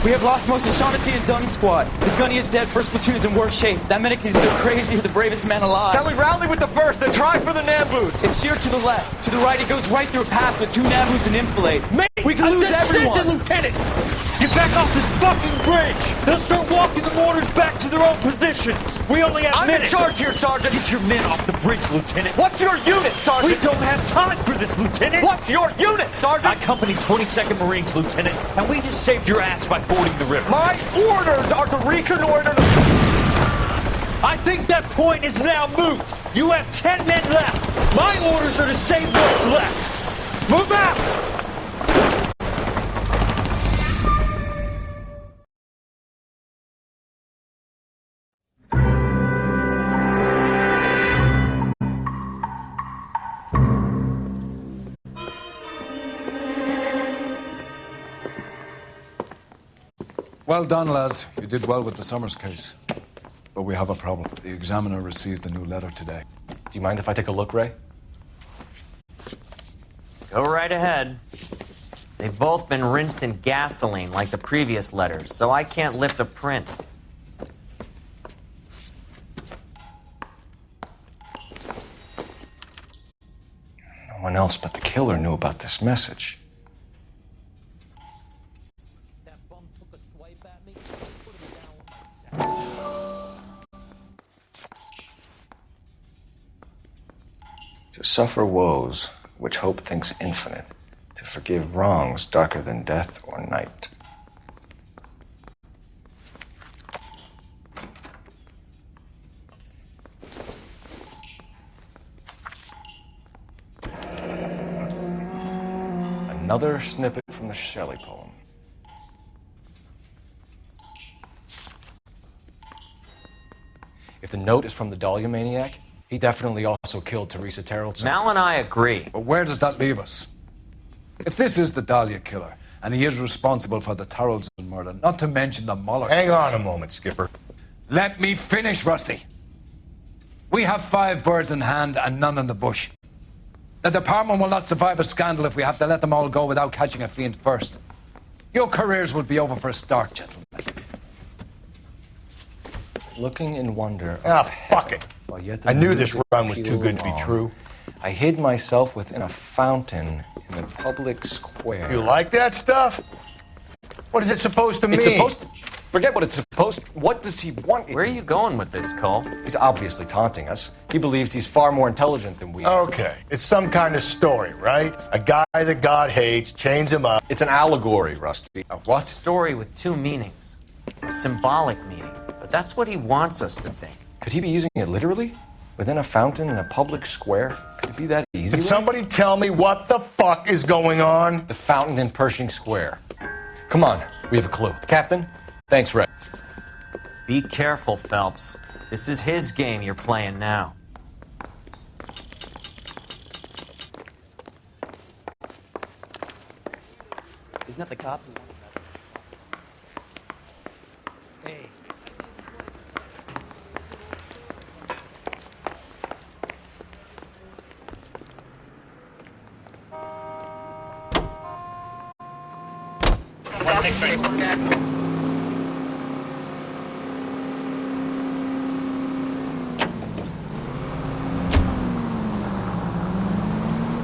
We have lost most of Shaughnessy and Dunn's squad. The gunny is dead, first platoon is in worse shape. That medic is either crazy or the bravest man alive. Then we rally with the first, then try for the Nambus. It's sheer to the left. To the right, it goes right through a pass with 2 Nambus and enfilade. We can lose everyone. Lieutenant! Get back off this fucking bridge! They'll start walking the mortars back to their own positions! We only have minutes! I'm in charge here, Sergeant! Get your men off the bridge, Lieutenant! What's your unit, Sergeant? We don't have time for this, Lieutenant! What's your unit, Sergeant? I company 22nd Marines, Lieutenant, and we just saved your ass by fording the river. My orders are to reconnoiter the... I think that point is now moot! You have 10 men left! My orders are to save what's left! Move out! Well done, lads. You did well with the Summers case. But we have a problem. The examiner received a new letter today. Do you mind if I take a look, Ray? Go right ahead. They've both been rinsed in gasoline like the previous letters, so I can't lift a print. No one else but the killer knew about this message. To suffer woes which hope thinks infinite, to forgive wrongs darker than death or night. Another snippet from the Shelley poem. If the note is from the Dahlia maniac, he definitely also killed Teresa Terrellson. Mal and I agree. But where does that leave us? If this is the Dahlia killer, and he is responsible for the Terrellson murder, not to mention the Muller Hang case. on a moment, Skipper. Let me finish, Rusty. We have 5 birds in hand and none in the bush. The department will not survive a scandal if we have to let them all go without catching a fiend first. Your careers would be over for a start, gentlemen. Looking in wonder. Ah, fuck it. I knew this run was too good to be true. I hid myself within a fountain in the public square. You like that stuff? What is it supposed to mean? It's supposed to... Forget what it's supposed to... What does he want it Where are to... you going with this, Cole? He's obviously taunting us. He believes he's far more intelligent than we are. Okay, it's some kind of story, right? A guy that God hates, chains him up. It's an allegory, Rusty. A what? Story with 2 meanings. A symbolic meaning. But that's what he wants us to think. Could he be using it literally? Within a fountain in a public square? Could it be that easy? Can somebody tell me what the fuck is going on? The fountain in Pershing Square. Come on, we have a clue. Captain, thanks, Ray. Be careful, Phelps. This is his game you're playing now. Isn't that the cop? Hey.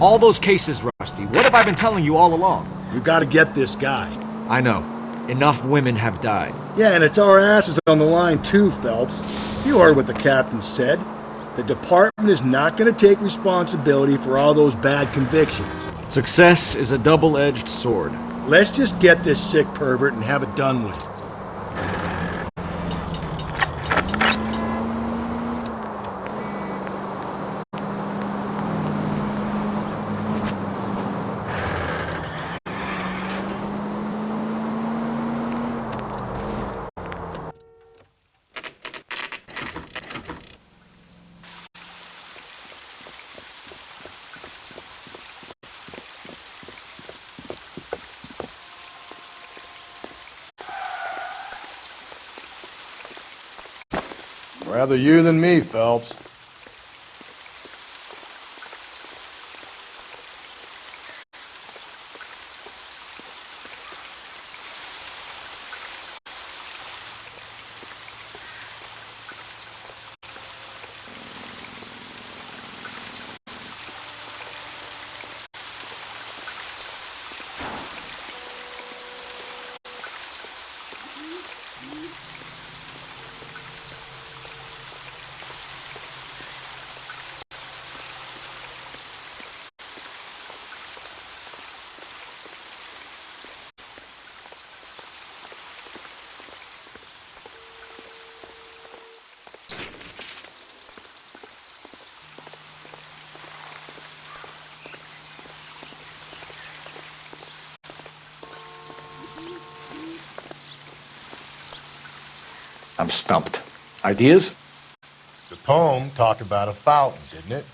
All those cases, Rusty. What have I been telling you all along? You gotta get this guy. I know. Enough women have died. Yeah, and it's our asses on the line too, Phelps. You heard what the captain said. The department is not gonna take responsibility for all those bad convictions. Success is a double-edged sword. Let's just get this sick pervert and have it done with. Rather you than me, Phelps. I'm stumped. Ideas? The poem talked about a fountain, didn't it?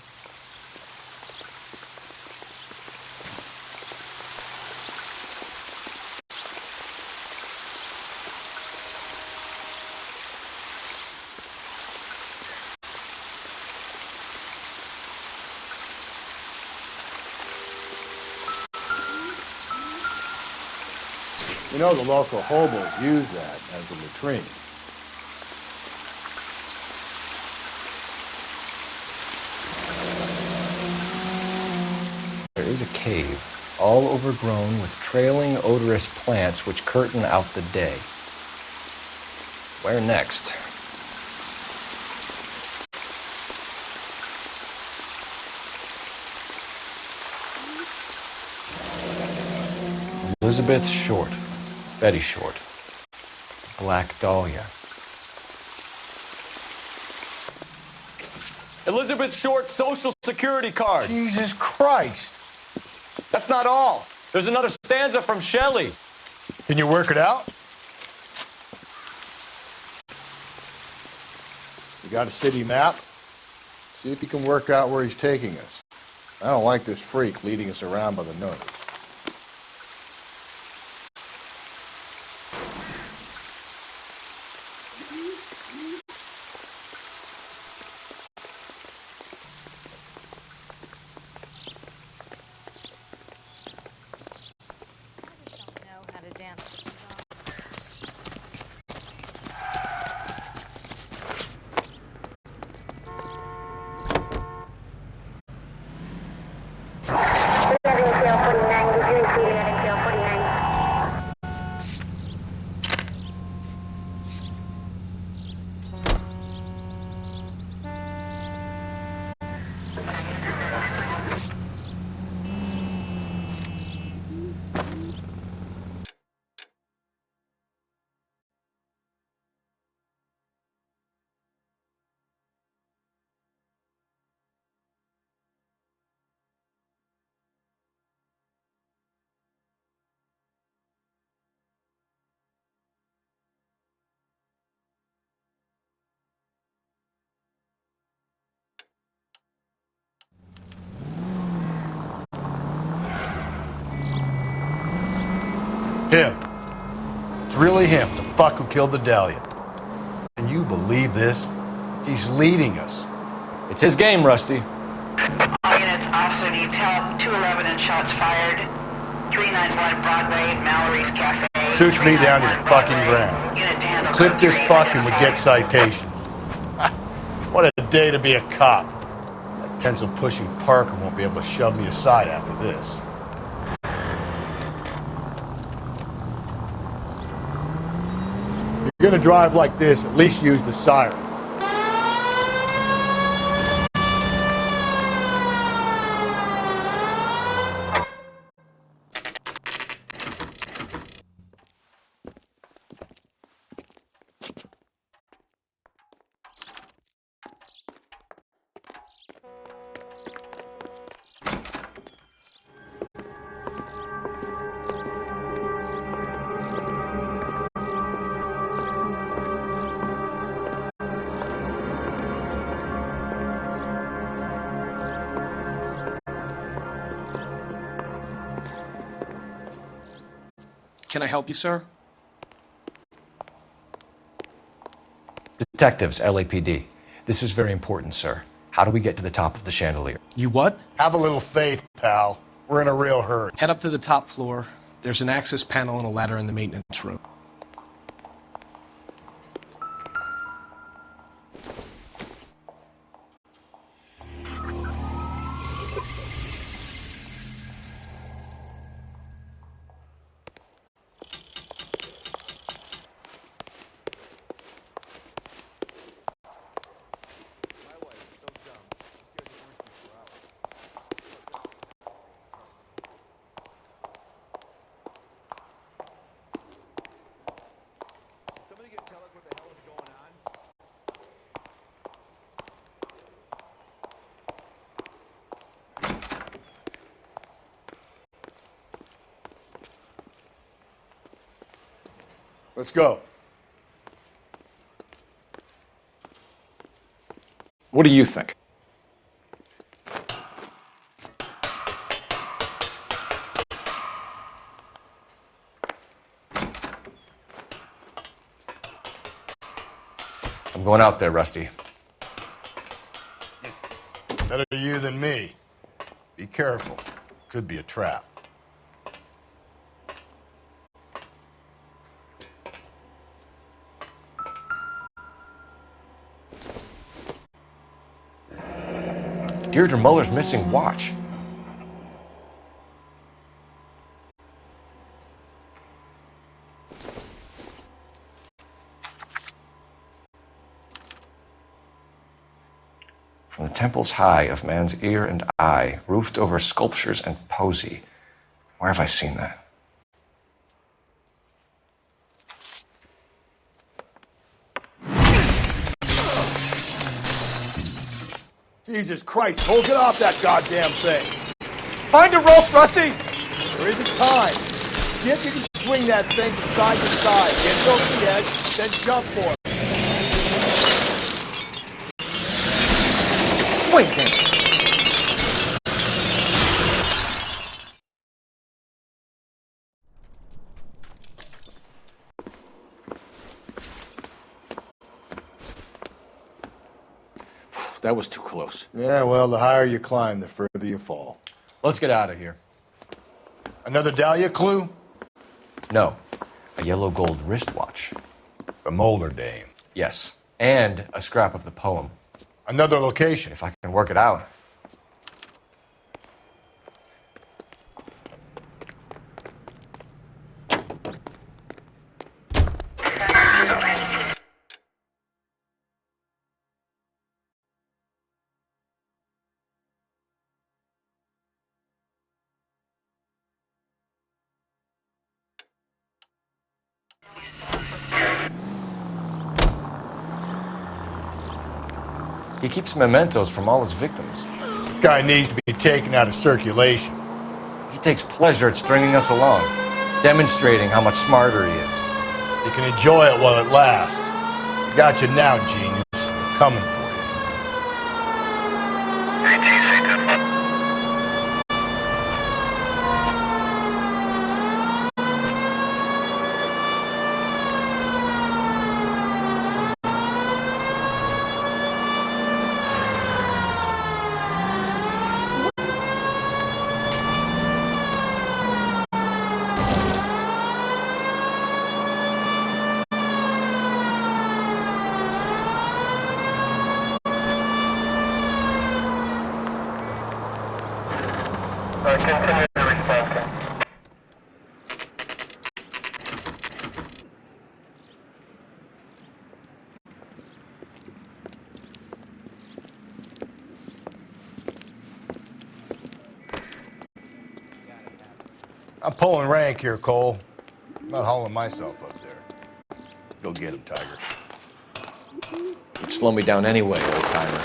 You know, the local hobos use that as a latrine. There is a cave, all overgrown with trailing, odorous plants which curtain out the day. Where next? Elizabeth Short, Betty Short, Black Dahlia. Elizabeth Short's social security card. Jesus Christ. That's not all. There's another stanza from Shelley. Can you work it out? You got a city map? See if you can work out where he's taking us. I don't like this freak leading us around by the nose. Him. It's really him, the fuck who killed the Dahlia. Can you believe this? He's leading us. It's his game, Rusty. All units, officer needs help. 211 and shots fired. 391 Broadway, Mallory's Cafe. Shoots me down to the fucking ground. Unit to handle Clip code this 3 fuck and we get identified. citations. What a day to be a cop. That pencil-pushing Parker won't be able to shove me aside after this. If you're gonna drive like this, at least use the siren. Can I help you, sir? Detectives, LAPD. This is very important, sir. How do we get to the top of the chandelier? You what? Have a little faith, pal. We're in a real hurry. Head up to the top floor. There's an access panel and a ladder in the maintenance room. Let's go. What do you think? I'm going out there, Rusty. Better you than me. Be careful. Could be a trap. Deirdre Muller's missing watch. From the temples high of man's ear and eye, roofed over sculptures and poesy. Where have I seen that? Jesus Christ, Cole, get off that goddamn thing. Find a rope, Rusty! There isn't time. See if you can swing that thing from side to side. Get over the edge, then jump for it. Swing him! That was too close. Yeah, well, the higher you climb, the further you fall. Let's get out of here. Another Dahlia clue? No, a yellow gold wristwatch. The Molder dame. Yes, and a scrap of the poem. Another location. If I can work it out. He keeps mementos from all his victims. This guy needs to be taken out of circulation. He takes pleasure at stringing us along, demonstrating how much smarter he is. You can enjoy it while it lasts. Got you now, genius. I'm coming for you. I'm pulling rank here, Cole. I'm not hauling myself up there. Go get him, Tiger. You'd slow me down anyway, old-timer.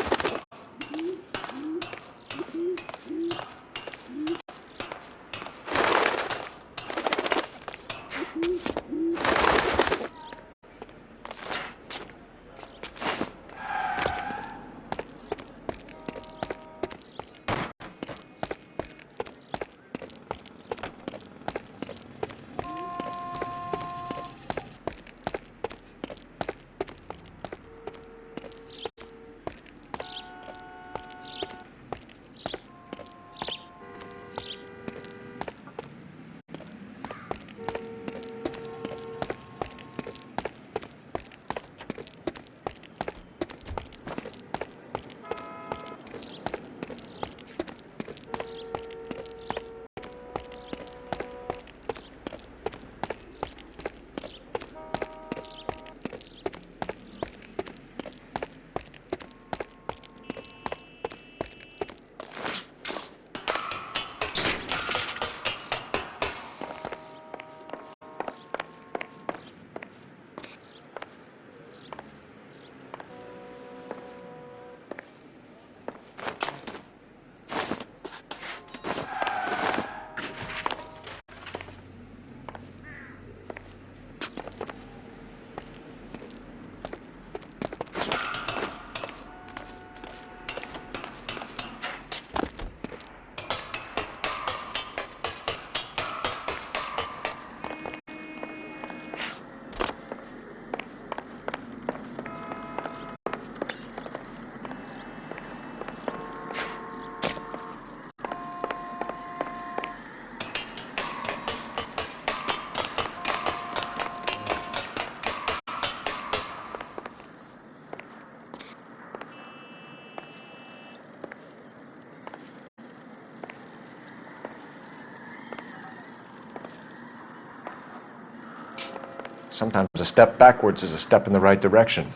Sometimes a step backwards is a step in the right direction.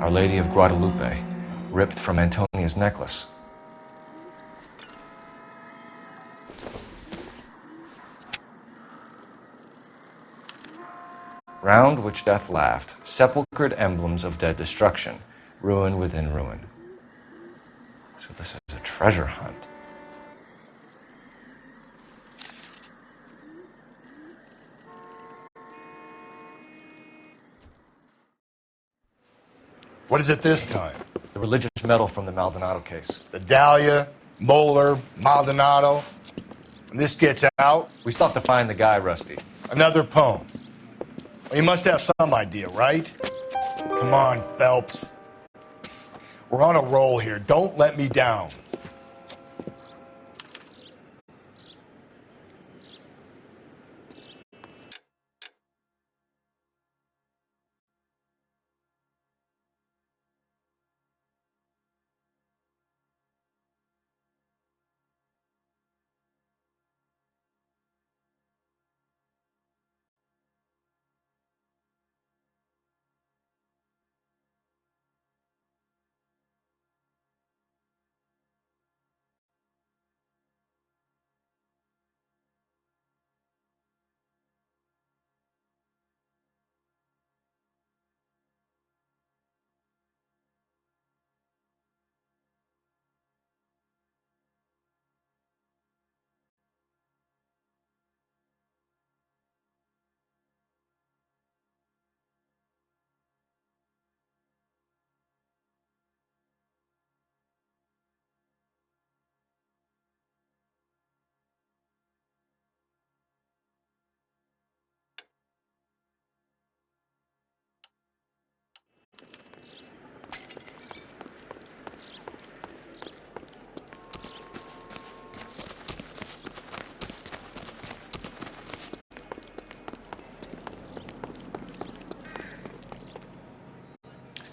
Our Lady of Guadalupe, ripped from Antonia's necklace. Round which death laughed, sepulchred emblems of dead destruction, ruin within ruin. So this is a treasure hunt. What is it this time? The religious medal from the Maldonado case. The Dahlia, Moeller, Maldonado. When this gets out, We still have to find the guy, Rusty. another poem. Well, you must have some idea, right? Come on, Phelps. We're on a roll here. Don't let me down.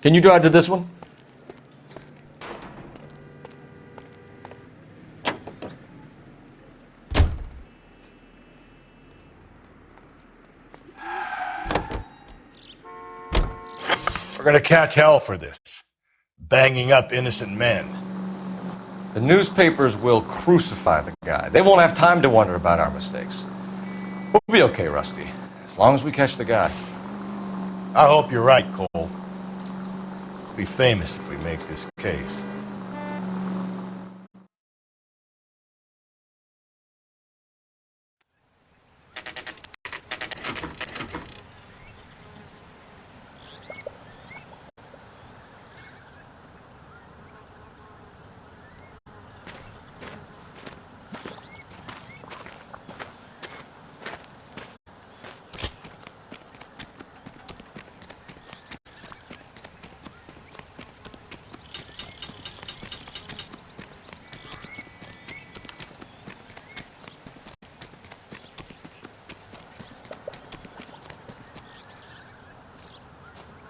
Can you drive to this one? We're gonna catch hell for this. Banging up innocent men. The newspapers will crucify the guy. They won't have time to wonder about our mistakes. We'll be okay, Rusty, as long as we catch the guy. I hope you're right, Cole. We'll be famous if we make this case.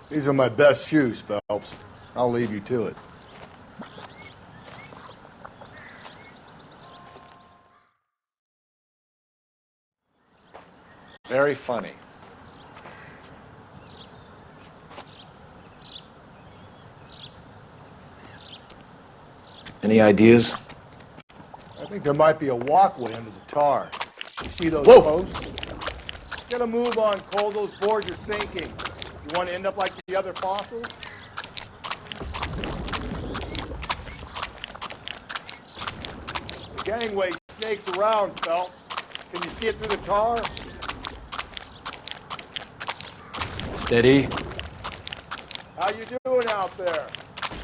These are my best shoes, Phelps. I'll leave you to it. Very funny. Any ideas? I think there might be a walkway under the tar. You see those Whoa. posts? Get a move on, Cole. Those boards are sinking. You want to end up like the other fossils? The gangway snakes around, Phelps. Can you see it through the tar? Steady. How you doing out there?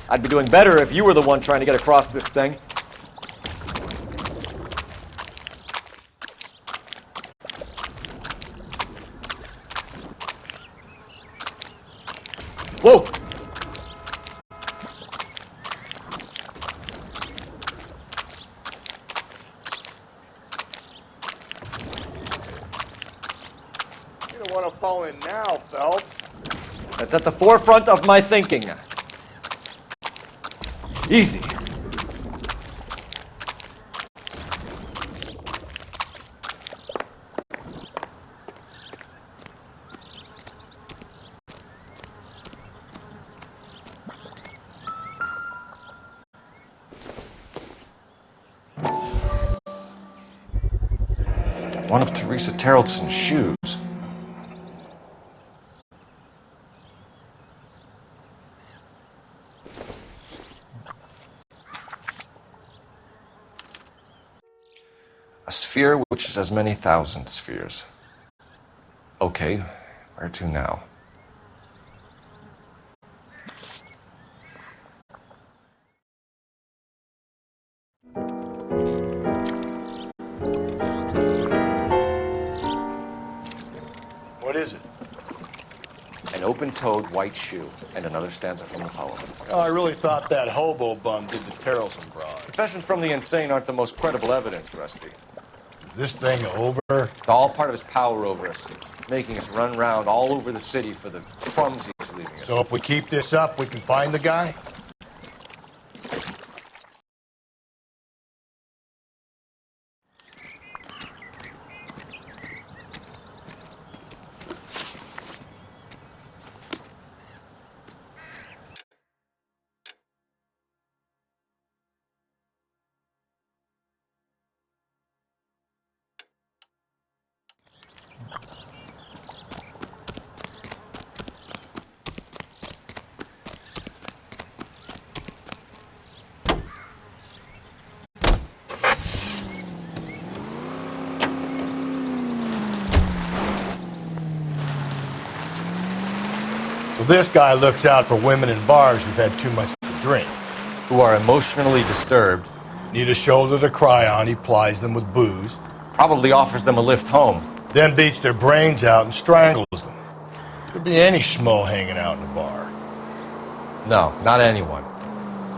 I'd be doing better if you were the one trying to get across this thing. Whoa! You don't want to fall in now, Phelps. That's at the forefront of my thinking. Easy. One of Teresa Terrelson's shoes. A sphere which is as many thousand spheres. Okay, where to now? What is it? An open-toed white shoe, and another stanza from the poem. Oh, I really thought that hobo bum did the Terrelson broad. Confessions from the insane aren't the most credible evidence, Rusty. Is this thing over? It's all part of his power over us, making us run around all over the city for the crumbs he's leaving us. So if we keep this up, we can find the guy? So this guy looks out for women in bars who've had too much to drink. Who are emotionally disturbed. Need a shoulder to cry on, he plies them with booze. Probably offers them a lift home. Then beats their brains out and strangles them. Could be any schmo hanging out in a bar. No, not anyone.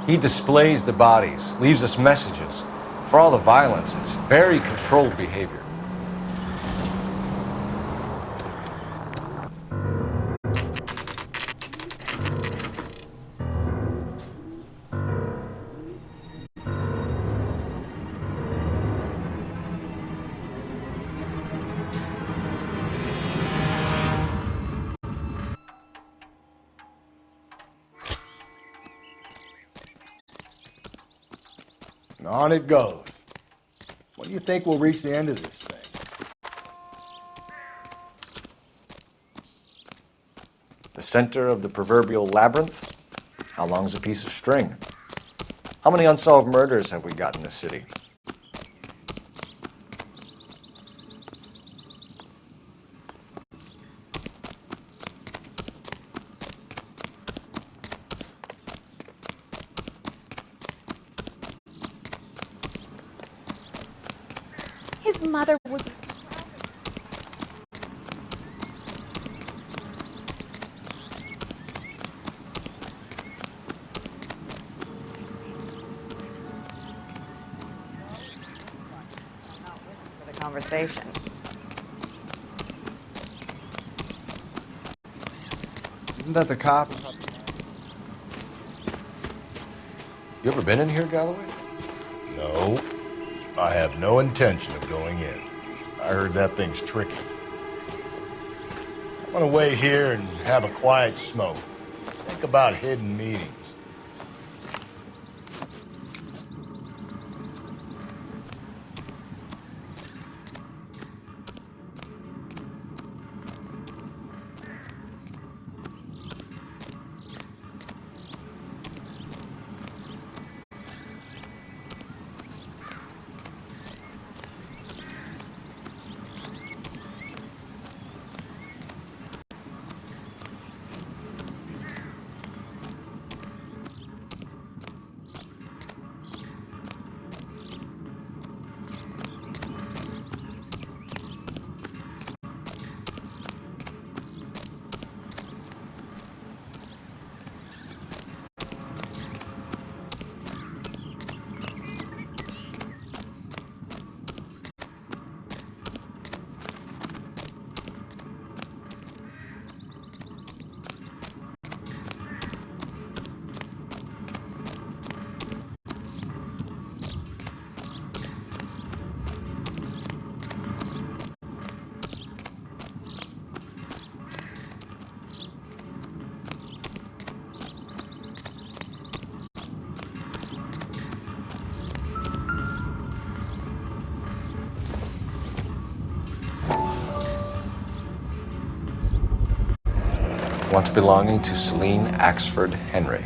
He displays the bodies, leaves us messages. For all the violence, it's very controlled behavior. And on it goes. When do you think we'll reach the end of this thing? The center of the proverbial labyrinth? How long's a piece of string? How many unsolved murders have we got in this city? His mother would be... for the conversation. Isn't that the cop? You ever been in here, Galloway? No. I have no intention of going in. I heard that thing's tricky. I'm gonna wait here and have a quiet smoke. Think about hidden meetings. Once belonging to Celine Axford Henry.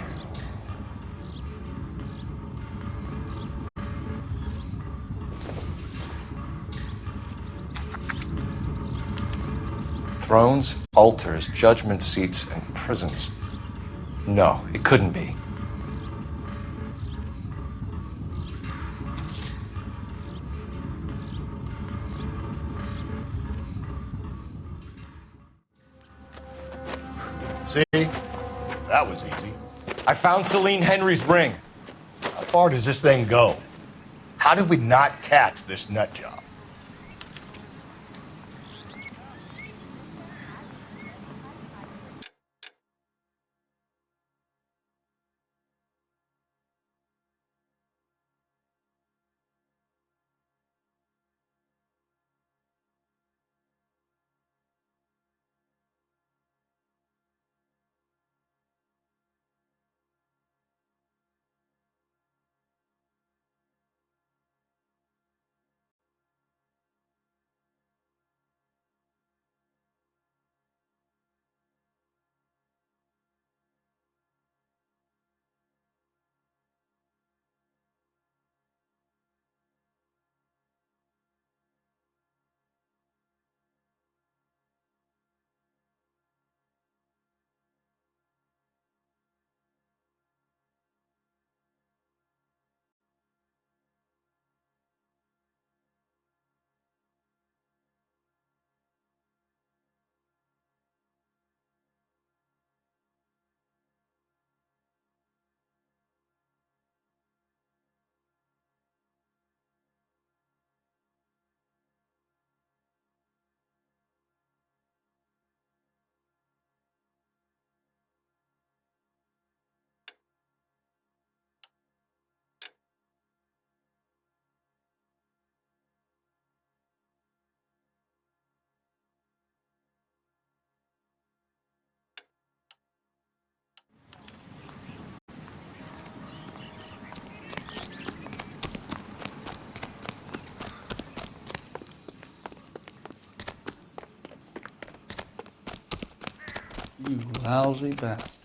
Thrones, altars, judgment seats, and prisons. No, it couldn't be. See? That was easy. I found Celine Henry's ring. How far does this thing go? How did we not catch this nut job? You lousy bastard.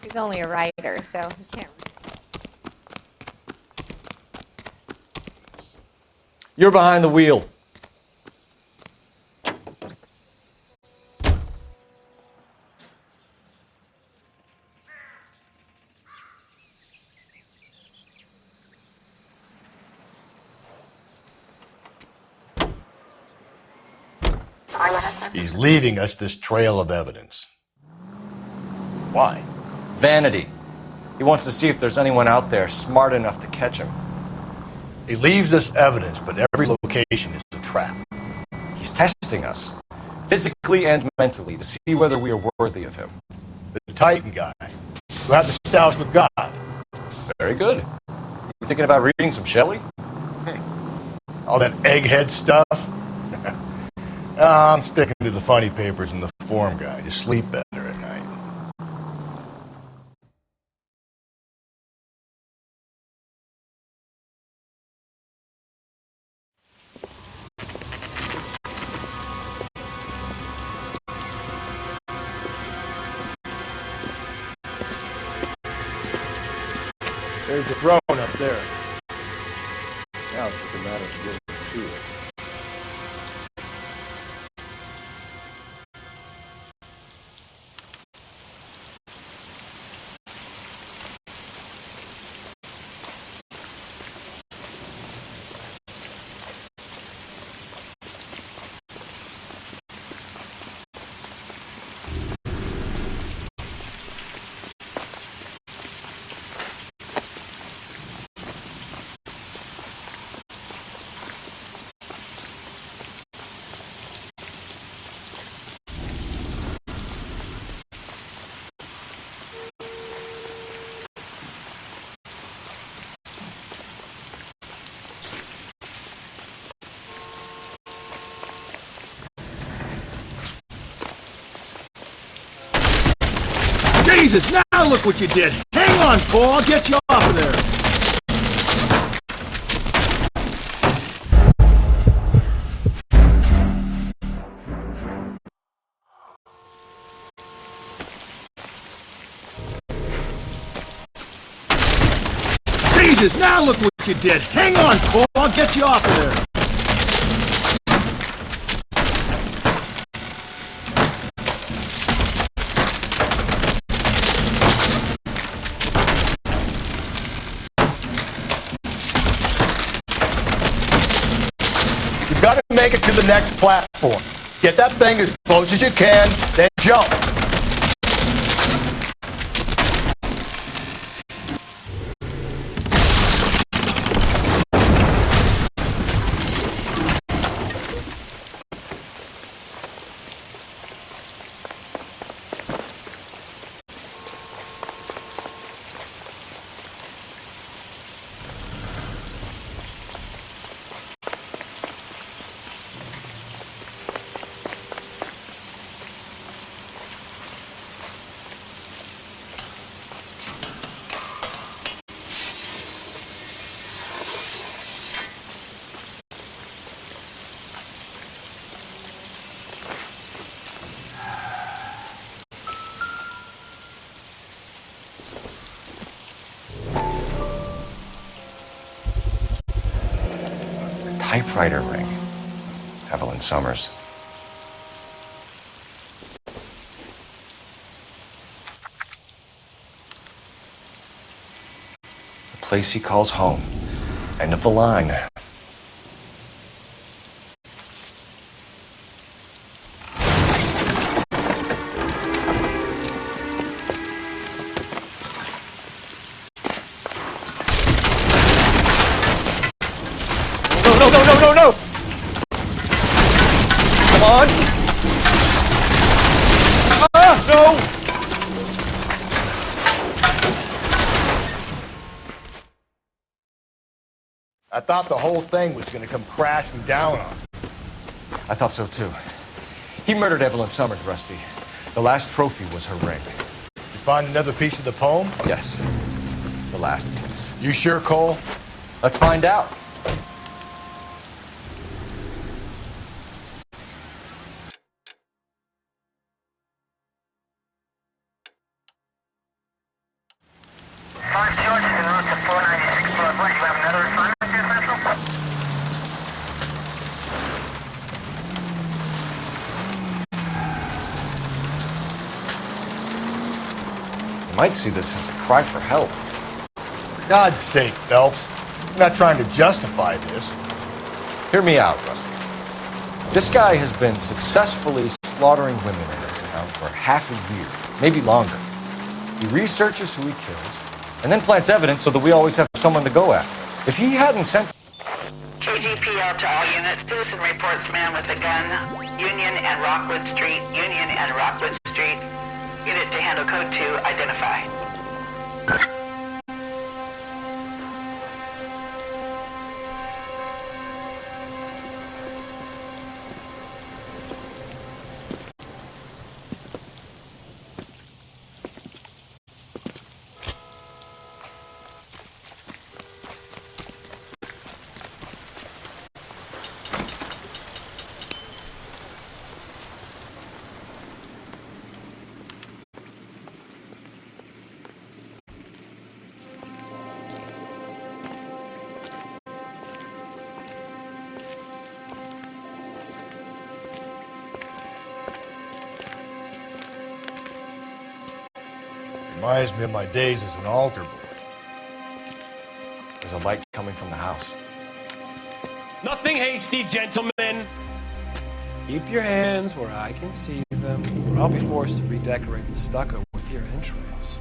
He's only a writer, so he can't. You're behind the wheel. He's leaving us this trail of evidence. Why? Vanity. He wants to see if there's anyone out there smart enough to catch him. He leaves us evidence, but every location is a trap. He's testing us, physically and mentally, to see whether we are worthy of him. The Titan guy, who had the stoush with God. Very good. You thinking about reading some Shelley? All that egghead stuff? I'm sticking to the funny papers and the form guide. You sleep better at night. There's the throne up there. Now it's just a matter of getting to it. Jesus, now look what you did! Hang on, Cole, I'll get you off of there! Jesus, now look what you did! Hang on, Cole, I'll get you off of there! You've got to make it to the next platform. Get that thing as close as you can, then jump. Typewriter ring. Evelyn Summers. The place he calls home. End of the line. No! Come on! No! I thought the whole thing was going to come crashing down on. I thought so too. He murdered Evelyn Summers, Rusty. The last trophy was her ring. You find another piece of the poem? Yes. The last piece. You sure, Cole? Let's find out. You might see this as a cry for help. For God's sake, Phelps. I'm not trying to justify this. Hear me out, Rusty. This guy has been successfully slaughtering women in this town for half a year, maybe longer. He researches who he kills, and then plants evidence so that we always have someone to go after. If he hadn't sent... KGPL to all units. Citizen reports man with a gun. Union and Rockwood Street. Union and Rockwood Street. Unit to handle code 2. Identify. Reminds me of my days as an altar boy. There's a light coming from the house. Nothing hasty, gentlemen. Keep your hands where I can see them, or I'll be forced to redecorate the stucco with your entrails.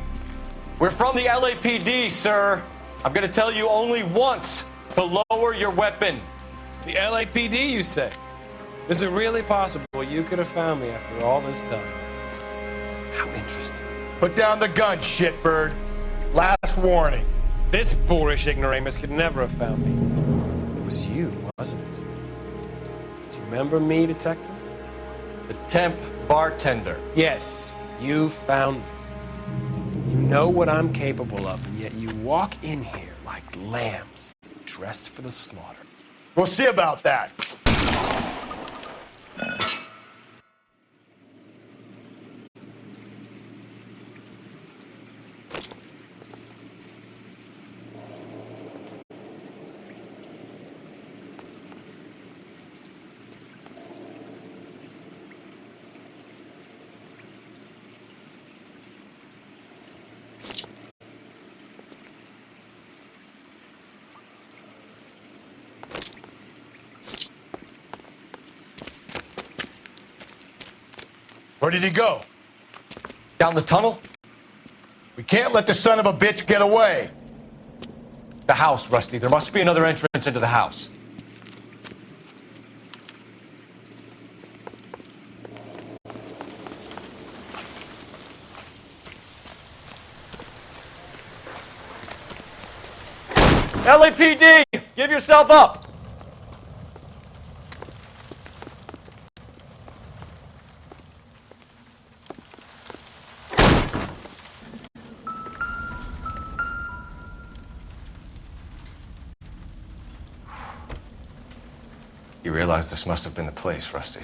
We're from the LAPD, sir. I'm gonna tell you only once to lower your weapon. The LAPD, you say? Is it really possible you could have found me after all this time? How interesting. Put down the gun, shitbird. Last warning. This boorish ignoramus could never have found me. It was you, wasn't it? Do you remember me, detective? The temp bartender. Yes, you found me. You know what I'm capable of, and yet you walk in here like lambs, dressed for the slaughter. We'll see about that. Where did he go? Down the tunnel? We can't let the son of a bitch get away. The house, Rusty. There must be another entrance into the house. LAPD! Give yourself up! You realize this must have been the place, Rusty.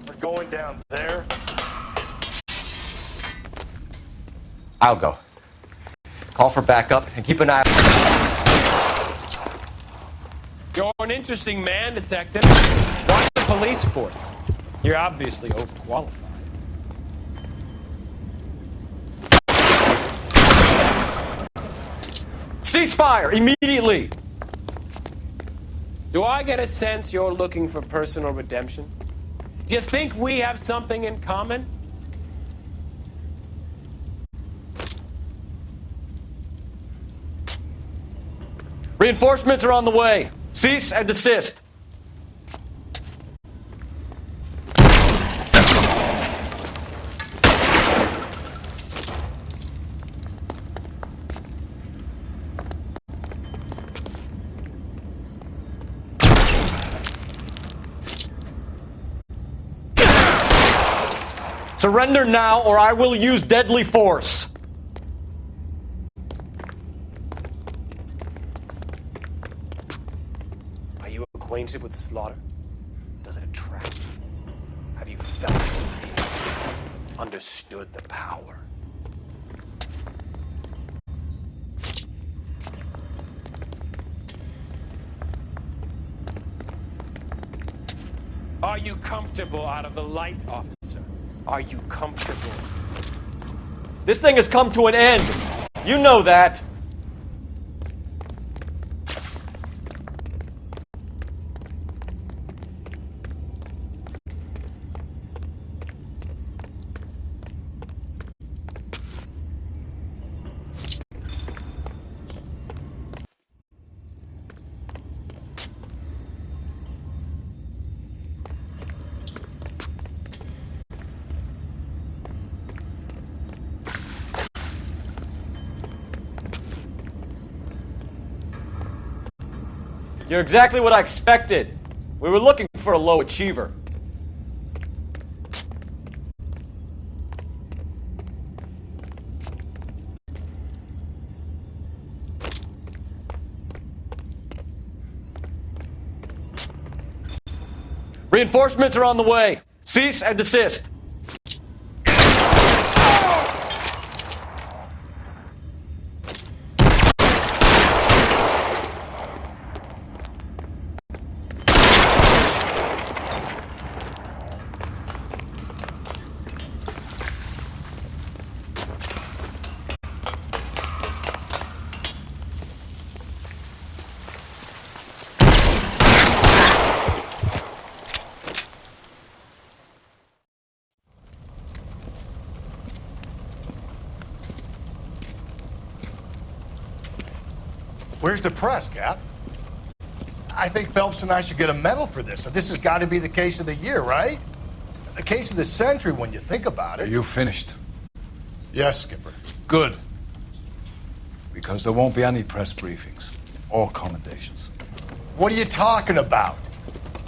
We're going down there. I'll go. Call for backup and keep an eye out. You're an interesting man, detective. Why the police force? You're obviously overqualified. Ceasefire immediately! Do I get a sense you're looking for personal redemption? Do you think we have something in common? Reinforcements are on the way. Cease and desist. Surrender now, or I will use deadly force. Are you acquainted with slaughter? Does it attract you? Have you felt the fear? Understood the power? Are you comfortable out of the light, officer? Are you comfortable? This thing has come to an end. You know that. You're exactly what I expected. We were looking for a low achiever. Reinforcements are on the way. Cease and desist. Where's the press, Cap? I think Phelps and I should get a medal for this. So this has got to be the case of the year, right? The case of the century when you think about it. Are you finished? Yes, Skipper. Good. Because there won't be any press briefings or commendations. What are you talking about?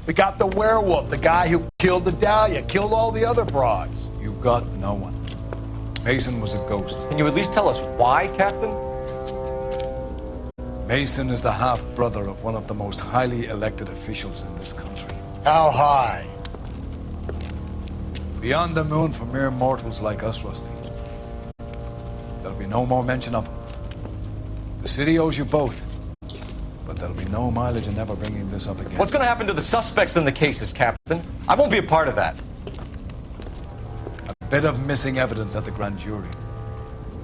We got the werewolf, the guy who killed the Dahlia, killed all the other broads. You got no one. Mason was a ghost. Can you at least tell us why, Captain? Mason is the half-brother of one of the most highly elected officials in this country. How high? Beyond the moon for mere mortals like us, Rusty. There'll be no more mention of him. The city owes you both. But there'll be no mileage in ever bringing this up again. What's going to happen to the suspects in the cases, Captain? I won't be a part of that. A bit of missing evidence at the grand jury.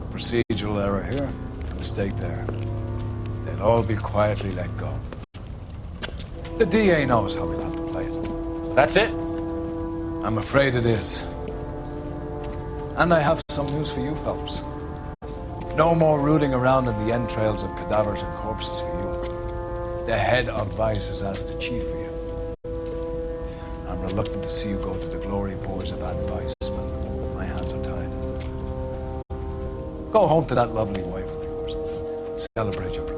A procedural error here, a mistake there. They'll all be quietly let go. The DA knows how we'll have to play it. That's it? I'm afraid it is. And I have some news for you, Phelps. No more rooting around in the entrails of cadavers and corpses for you. The head of vice has asked the chief for you. I'm reluctant to see you go to the glory boys of advice, but my hands are tied. Go home to that lovely wife of yours. Celebrate your